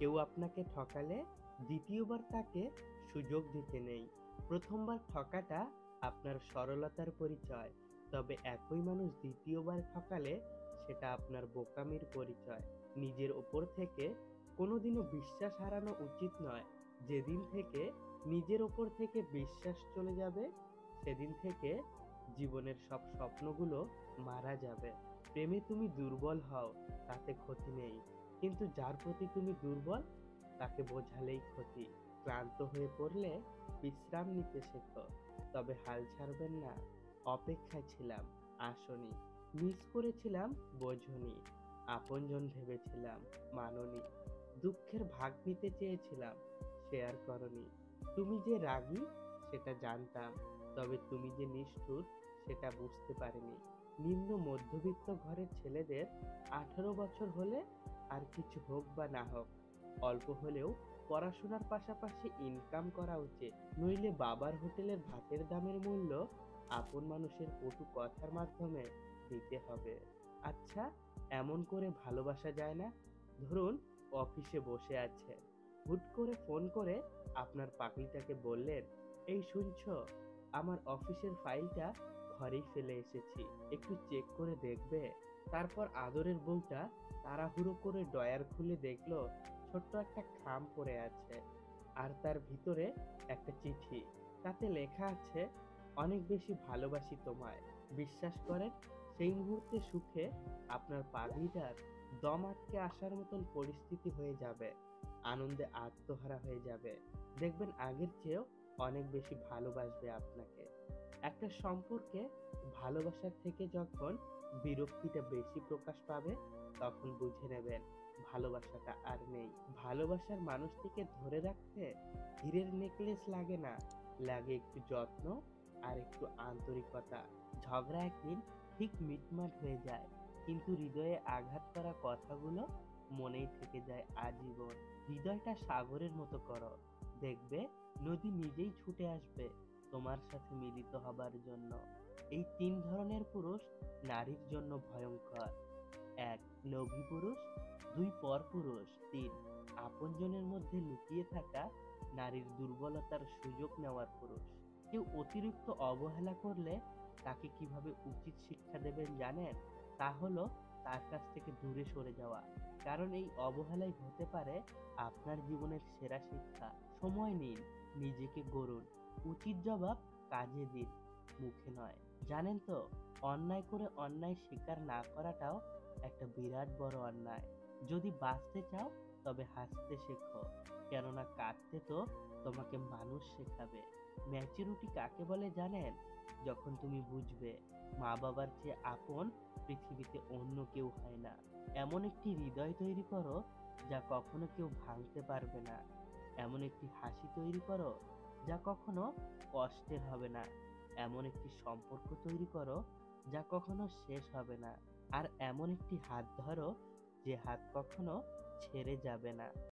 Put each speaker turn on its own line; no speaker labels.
কেউ আপনাকে ঠকালে দ্বিতীয়বার তাকে সুযোগ দিতে নেই। প্রথমবার ঠকাটা আপনার সরলতার পরিচয়, তবে একই মানুষ দ্বিতীয়বার ঠকালে সেটা আপনার বোকামির পরিচয়। নিজের ওপর থেকে কোনোদিনও বিশ্বাস হারানো উচিত নয়। যেদিন থেকে নিজের ওপর থেকে বিশ্বাস চলে যাবে, সেদিন থেকে জীবনের সব স্বপ্নগুলো মারা যাবে। প্রেমে তুমি দুর্বল হও, তাতে ক্ষতি নেই, কিন্তু যার প্রতি তুমি দুর্বল তাকে বোঝালেই ক্ষতি। ক্লান্ত হয়ে পড়লে বিশ্রাম নিতে শেখো, তবে হাল ছাড়বেন না। অপেক্ষায় ছিলাম, আসনি। মিস করেছিলাম, বোঝনি। আপনজন ভেবেছিলাম, মাননি। দুঃখের ভাগ নিতে চেয়েছিলাম, শেয়ার করনি। তুমি যে রাগী সেটা জানতাম, তবে তুমি যে নিষ্ঠুর সেটা বুঝতে পারিনি। নিম্ন মধ্যবিত্ত ঘরের ছেলেদের 18 বছর হলে আর কিছু হোক বা না হোক, অল্প হলেও পড়াশোনার পাশাপাশি ইনকাম করা উচিত। নইলে বাবার হোটেলের ভাতের দামের মূল্য আপন মানুষের কটু কথার মাধ্যমে দিতে হবে। আচ্ছা, এমন করে ভালোবাসা যায় না? ধরুন অফিসে বসে আছেন, হুট করে ফোন করে আপনার পাগলিটাকে বললেন, এই শুনছো, আমার অফিসের ফাইলটা ঘরেই ফেলে এসেছি, একটু চেক করে দেখবে? তারপর আদরের বউটা তাড়াহুড়ো করে ড্রয়ার খুলে দেখলো ছোট্ট একটা খাম পড়ে আছে, আর তার ভিতরে একটা চিঠি। তাতে লেখা আছে, অনেক বেশি ভালোবাসি তোমায়। বিশ্বাস করেন, সেই মুহূর্তে সুখে আপনার পাগলিটার দম আটকে আসার মতন পরিস্থিতি হয়ে যাবে। আনন্দে আত্মহারা হয়ে যাবে। দেখবেন আগের চেয়েও অনেক বেশি ভালোবাসবে আপনাকে। একটা সম্পর্কে ভালোবাসার থেকে যখন বিরক্তিটা বেশি প্রকাশ পাবে, তখন বুঝে নেবেন ভালোবাসাটা আর নেই। ভালোবাসার মানুষটিকে ধরে রাখতে হীরের নেকলেস লাগে না, লাগে একটু যত্ন আর একটু আন্তরিকতা। ঝগড়া একদিন ঠিক মিটমাট হয়ে যায়, কিন্তু হৃদয়ে আঘাত করা কথাগুলো মনেই থেকে যায় আজীবন। হৃদয়টা সাগরের মতো করো, দেখবে নদী নিজেই ছুটে আসবে তোমার সাথে মিলিত হবার জন্য। এই 3 ধরনের পুরুষ নারীর জন্য ভয়ঙ্কর: 1 লোভী পুরুষ, 2 পরপুরুষ, 3 আপনজনের মধ্যে লুকিয়ে থাকা নারীর দুর্বলতার সুযোগ নেওয়ার পুরুষ। কেউ অতিরিক্ত অবহেলা করলে তাকে কিভাবে উচিত শিক্ষা দেবেন জানেন? তা হলো তার কাছ থেকে দূরে সরে যাওয়া। কারণ এই অবহেলাই হতে পারে আপনার জীবনের সেরা শিক্ষা। সময় নিন, নিজেকে গড়ুন, উচিত জবাব কাজে দিন, মুখে নয়। জানেন তো, অন্যায় করে অন্যায় স্বীকার না করাটাও একটা বিরাট বড় অন্যায়। যদি বাঁচতে চাও তবে হাসতে শেখো, কেননা কাঁদতে তো তোমাকে মানুষ শেখাবে। ম্যাচুরিটি কাকে বলে জানেন? যখন তুমি বুঝবে মা বাবার চেয়ে আপন পৃথিবীতে অন্য কেউ হয় না। এমন একটি হৃদয় তৈরি করো যা কখনো কেউ ভাঙতে পারবে না। এমন একটি হাসি তৈরি করো যা কখনো কষ্টের হবে না। এমন একটি সম্পর্ক তৈরি করো যা কখনো শেষ হবে না। আর এমন একটি হাত ধরো যে হাত কখনো ছেড়ে যাবে না।